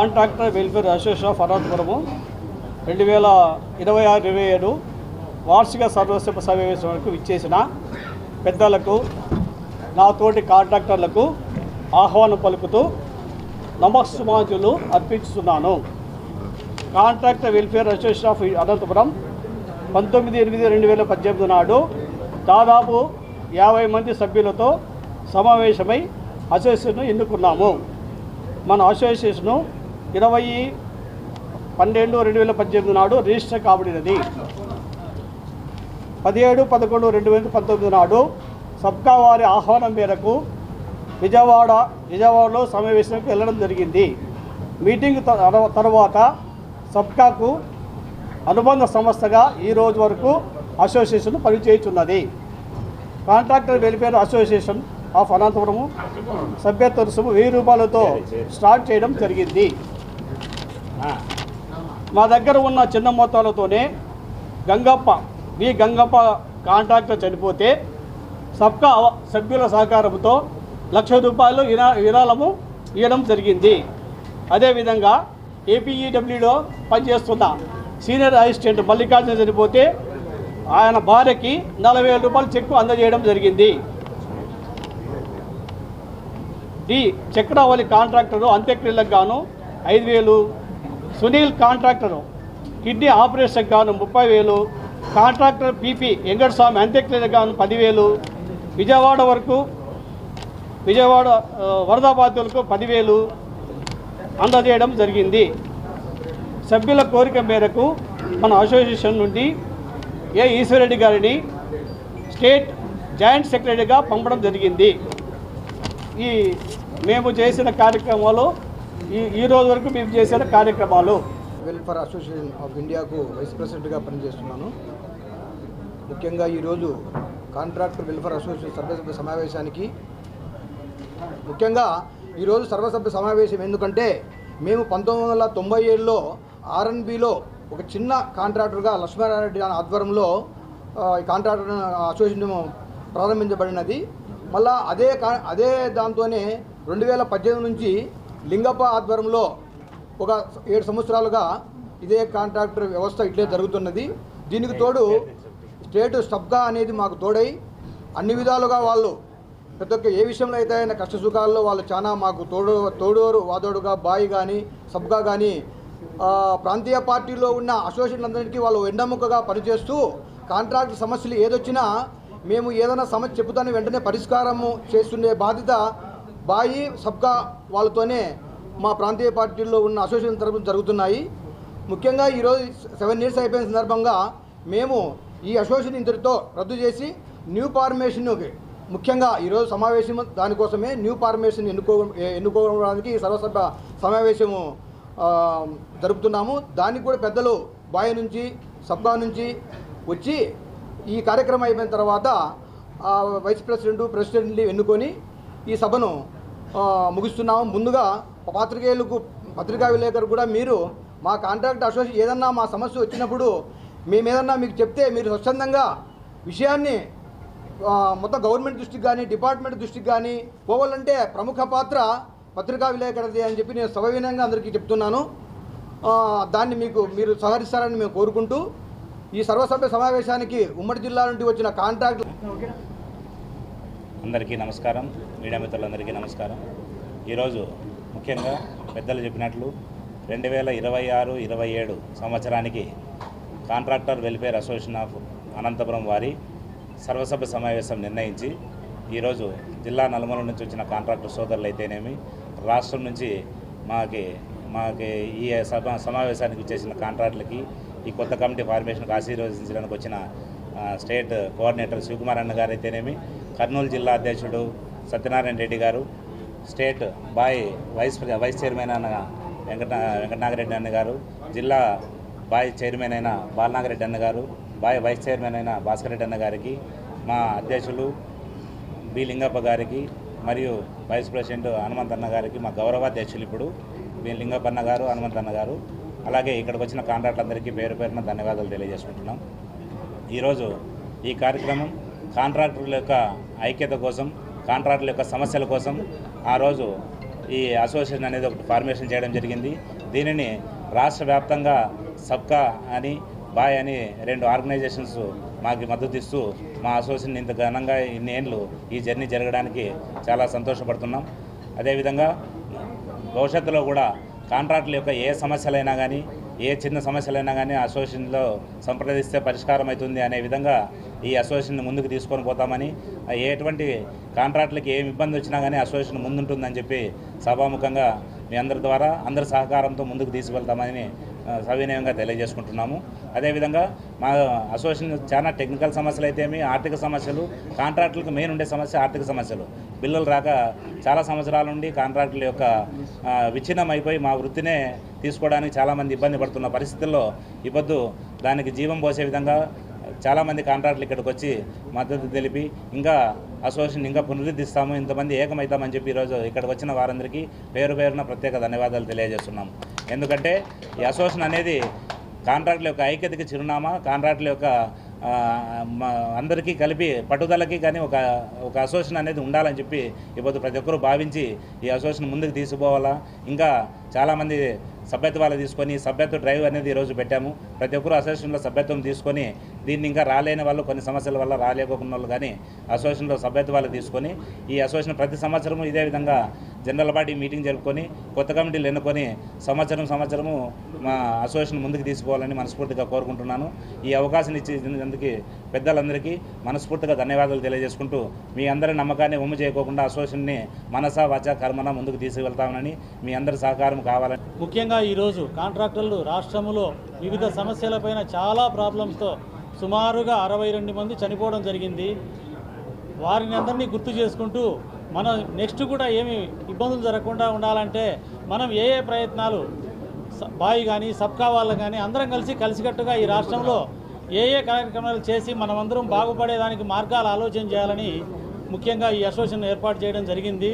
Contractor welfare association of Anantapuramu 2026-27 వార్షిక సర్వసభ సమావేశానికి విచ్చేసిన పెద్దలకు, నా తోటి కాంట్రాక్టర్లకు ఆహ్వానం పలుకుతూ నమస్సుమాంజులు అర్పించుతున్నాను. Contractor welfare association of Anantapuram 19/8/2018 నాడు దాదాపు 50 మంది సభ్యులతో సమావేశమై అసోసియేషన్ను ఎన్నుకున్నాము. మన అసోసియేషను 20/12/2018 నాడు రిజిస్టర్ కాబడినది. 17/11/2019 నాడు సబ్కా వారి ఆహ్వానం మేరకు విజయవాడలో సమావేశానికి వెళ్ళడం జరిగింది. మీటింగ్ తర్వాత సబ్కాకు అనుబంధ సంస్థగా ఈ రోజు వరకు అసోసియేషన్ పనిచేయుచున్నది. Contractor welfare association of Anantapuram సభ్యత్వ రుసుము 1000 రూపాయలతో స్టార్ట్ చేయడం జరిగింది. మా దగ్గర ఉన్న చిన్న మొత్తాలతోనే గంగప్ప కాంట్రాక్టర్ చనిపోతే సబ్కా సభ్యుల సహకారంతో 1,00,000 రూపాయలు విరాళము ఇవ్వడం జరిగింది. అదేవిధంగా ఏపీఈడబ్ల్యూలో పనిచేస్తున్న సీనియర్ అసిస్టెంట్ మల్లికార్జున చనిపోతే ఆయన భార్యకి 40,000 రూపాయలు చెక్కు అందజేయడం జరిగింది. చక్రవల్లి కాంట్రాక్టరు అంత్యక్రియలకు గాను 5,000, సునీల్ కాంట్రాక్టరు కిడ్నీ ఆపరేషన్కి గాను 30,000, కాంట్రాక్టర్ పీపీ వెంకటస్వామి అంత్యక్రియలకు గాను 10,000, విజయవాడ వరద బాధితులకు 10,000 అందజేయడం జరిగింది. సభ్యుల కోరిక మేరకు మన అసోసియేషన్ నుండి ఈశ్వరరెడ్డి గారిని స్టేట్ జాయింట్ సెక్రటరీగా పంపడం జరిగింది. మేము చేసిన కార్యక్రమాలు ఈ రోజు వరకు మేము చేసిన కార్యక్రమాలు. వెల్ఫేర్ అసోసియేషన్ ఆఫ్ ఇండియాకు వైస్ ప్రెసిడెంట్గా పనిచేస్తున్నాను. ముఖ్యంగా ఈరోజు కాంట్రాక్టర్ వెల్ఫేర్ అసోసియేషన్ సర్వసభ్య సమావేశానికి ముఖ్యంగా ఈరోజు సర్వసభ్య సమావేశం ఎందుకంటే మేము 1997లో ఆర్ఎన్బిలో ఒక చిన్న కాంట్రాక్టర్గా లక్ష్మీనారాయణ ఆధ్వర్యంలో ఈ కాంట్రాక్టర్ అసోసియేషన్ ప్రారంభించబడినది. మళ్ళా అదే దాంతోనే 2018 నుంచి లింగప్ప ఆధ్వర్యంలో ఒక 7 సంవత్సరాలుగా ఇదే కాంట్రాక్టర్ వ్యవస్థ ఇట్లే జరుగుతున్నది. దీనికి తోడు స్టేట్ సబ్కా అనేది మాకు తోడై అన్ని విధాలుగా వాళ్ళు ప్రతి ఒక్క ఏ విషయంలో అయితే అయినా కష్ట సుఖాల్లో వాళ్ళు చాలా మాకు తోడోరు వాదోడుగా బాయి కానీ సబ్కా కానీ ప్రాంతీయ పార్టీలో ఉన్న అసోసియేషన్లందరికీ వాళ్ళు వెన్నెముకగా పనిచేస్తూ కాంట్రాక్ట్ సమస్యలు ఏదొచ్చినా మేము ఏదైనా సమస్య చెబుతానే వెంటనే పరిష్కారము చేస్తుండే బాధ్యత బాయి సబ్కా వాళ్ళతోనే మా ప్రాంతీయ పార్టీల్లో ఉన్న అసోసియేషన్ తరపున జరుగుతున్నాయి. ముఖ్యంగా ఈరోజు 7 years అయిపోయిన సందర్భంగా మేము ఈ అసోసియేషన్ ఇంతటితో రద్దు చేసి న్యూ ఫార్మేషన్కి ముఖ్యంగా ఈరోజు సమావేశం దానికోసమే న్యూ ఫార్మేషన్ ఎన్నుకోవడానికి సర్వసభ్య సమావేశము జరుపుతున్నాము. దానికి కూడా పెద్దలు బాయి నుంచి సబ్కా నుంచి వచ్చి ఈ కార్యక్రమం అయిపోయిన తర్వాత వైస్ ప్రెసిడెంట్ని ఎన్నుకొని ఈ సభను ముగిస్తున్నాము. ముందుగా పత్రికా విలేకరు కూడా మీరు మా కాంట్రాక్ట్ అసోసియేషన్ ఏదన్నా మా సమస్య వచ్చినప్పుడు మేమేదన్నా మీకు చెప్తే మీరు స్వచ్ఛందంగా విషయాన్ని మొత్తం గవర్నమెంట్ దృష్టికి కానీ డిపార్ట్మెంట్ దృష్టికి కానీ పోవాలంటే ప్రముఖ పాత్ర పత్రికా విలేకరుది అని చెప్పి నేను సవినయంగా అందరికీ చెప్తున్నాను. దాన్ని మీరు సహకరిస్తారని మేము కోరుకుంటూ ఈ సర్వసభ్య సమావేశానికి ఉమ్మడి జిల్లా నుండి వచ్చిన కాంట్రాక్ట్ అందరికీ నమస్కారం, మీడియా మిత్రులందరికీ నమస్కారం. ఈరోజు ముఖ్యంగా పెద్దలు చెప్పినట్లు 2026-27 సంవత్సరానికి contractor welfare association of Anantapuram వారి సర్వసభ్య సమావేశం నిర్ణయించి ఈరోజు జిల్లా నలుమూల నుంచి వచ్చిన కాంట్రాక్టర్ సోదరులు అయితేనేమి, రాష్ట్రం నుంచి మాకి ఈ సమావేశానికి వచ్చేసిన కాంట్రాక్టులకి ఈ కొత్త కమిటీ ఫార్మేషన్కి ఆశీర్వదించడానికి వచ్చిన స్టేట్ కోఆర్డినేటర్ శివకుమార్ అన్న గారు అయితేనేమి, కర్నూలు జిల్లా అధ్యక్షుడు సత్యనారాయణ రెడ్డి గారు, స్టేట్ బాయ్ వైస్ చైర్మన్ అన్న వెంకటనాగరెడ్డి అన్న గారు, జిల్లా బాయ్ చైర్మన్ అయిన బాలనాగరెడ్డి అన్న గారు, బాయ్ వైస్ చైర్మన్ అయిన భాస్కర్ రెడ్డి అన్న గారికి, మా అధ్యక్షులు బి లింగప్ప గారికి మరియు వైస్ ప్రెసిడెంట్ హనుమంతన్న గారికి, మా గౌరవాధ్యక్షులు ఇప్పుడు బి లింగప్ప అన్న గారు, హనుమంతన్న గారు, అలాగే ఇక్కడికి వచ్చిన కాంట్రాక్టులందరికీ పేరు పేరున ధన్యవాదాలు తెలియజేసుకుంటున్నాం. ఈరోజు ఈ కార్యక్రమం కాంట్రాక్టర్ల యొక్క ఐక్యత కోసం, కాంట్రాక్టుల యొక్క సమస్యల కోసం ఆ రోజు ఈ అసోసియేషన్ అనేది ఒకటి ఫార్మేషన్ చేయడం జరిగింది. దీనిని రాష్ట్ర వ్యాప్తంగా సబ్కా అని బాయ్ అని 2 ఆర్గనైజేషన్స్ మాకు మద్దతు ఇస్తూ మా అసోసియేషన్ ఇంత ఘనంగా ఇన్ని ఏళ్ళు ఈ జర్నీ జరగడానికి చాలా సంతోషపడుతున్నాం. అదేవిధంగా భవిష్యత్తులో కూడా కాంట్రాక్టుల యొక్క ఏ సమస్యలైనా కానీ ఏ చిన్న సమస్యలైనా కానీ అసోసియేషన్లో సంప్రదిస్తే పరిష్కారం అవుతుంది అనే విధంగా ఈ అసోసియేషన్ ముందుకు తీసుకొని పోతామని, ఎటువంటి కాంట్రాక్టులకి ఏమి ఇబ్బంది వచ్చినా కానీ అసోసియేషన్ ముందుంటుందని చెప్పి సభాముఖంగా మీ అందరి ద్వారా అందరి సహకారంతో ముందుకు తీసుకెళ్తామని సవినయంగా తెలియజేసుకుంటున్నాము. అదేవిధంగా మా అసోసియేషన్ చాలా టెక్నికల్ సమస్యలు అయితేమి, ఆర్థిక సమస్యలు, కాంట్రాక్టులకు మెయిన్ ఉండే సమస్య ఆర్థిక సమస్యలు. బిల్లులు రాక చాలా సంవత్సరాల నుండి కాంట్రాక్టుల యొక్క విచ్ఛిన్నం అయిపోయి మా వృత్తినే తీసుకోవడానికి చాలామంది ఇబ్బంది పడుతున్న పరిస్థితుల్లో ఈ పొద్దు దానికి జీవం పోసే విధంగా చాలామంది కాంట్రాక్టులు ఇక్కడికి వచ్చి మద్దతు తెలిపి ఇంకా అసోసియేషన్ ఇంకా పునరుద్ధరిస్తాము, ఇంతమంది ఏకమవుతామని చెప్పి ఈరోజు ఇక్కడికి వచ్చిన వారందరికీ పేరున ప్రత్యేక ధన్యవాదాలు తెలియజేస్తున్నాము. ఎందుకంటే ఈ అసోసియేషన్ అనేది కాంట్రాక్టుల యొక్క ఐక్యతకి చిరునామా, కాంట్రాక్టుల యొక్క అందరికీ కలిపి పట్టుదలకి కానీ ఒక అసోసియేషన్ అనేది ఉండాలని చెప్పి ఇప్పుడు ప్రతి ఒక్కరూ భావించి ఈ అసోసియేషన్ ముందుకు తీసుకుపోవాలా. ఇంకా చాలామంది సభ్యత్వాలు తీసుకొని సభ్యత్వ డ్రైవ్ అనేది ఈరోజు పెట్టాము. ప్రతి ఒక్కరూ అసోసియేషన్లో సభ్యత్వం తీసుకొని దీన్ని ఇంకా రాలేని వాళ్ళు కొన్ని సమస్యల వల్ల రాలేకోకుండా వాళ్ళు కానీ అసోసియేషన్లో సభ్యత్వాలు తీసుకొని ఈ అసోసియేషన్ ప్రతి సంవత్సరము ఇదే విధంగా జనరల్ బాడీ మీటింగ్ జరుపుకొని కొత్త కమిటీలు ఎన్నుకొని సంవత్సరము మా అసోసియేషన్ ముందుకు తీసుకోవాలని మనస్ఫూర్తిగా కోరుకుంటున్నాను. ఈ అవకాశం ఇచ్చేందుకు పెద్దలందరికీ మనస్ఫూర్తిగా ధన్యవాదాలు తెలియజేసుకుంటూ మీ అందరి నమ్మకాన్ని ఒమ్ము చేయకోకుండా అసోసియేషన్ని మనస వాచ కర్మన ముందుకు తీసుకువెళ్తామని మీ అందరి సహకారం కావాలని. ముఖ్యంగా ఈరోజు కాంట్రాక్టర్లు రాష్ట్రంలో వివిధ సమస్యలపైన చాలా ప్రాబ్లమ్స్తో సుమారుగా 62 మంది చనిపోవడం జరిగింది. వారిని అందరినీ గుర్తు చేసుకుంటూ మన నెక్స్ట్ కూడా ఏమి ఇబ్బందులు జరగకుండా ఉండాలంటే మనం ఏ ప్రయత్నాలు బాయ్ కానీ సబ్కా వాళ్ళు కానీ అందరం కలిసికట్టుగా ఈ రాష్ట్రంలో ఏ కార్యక్రమాలు చేసి మనమందరం బాగుపడేదానికి మార్గాలు ఆలోచన చేయాలని ముఖ్యంగా ఈ అసోసియేషన్ ఏర్పాటు చేయడం జరిగింది.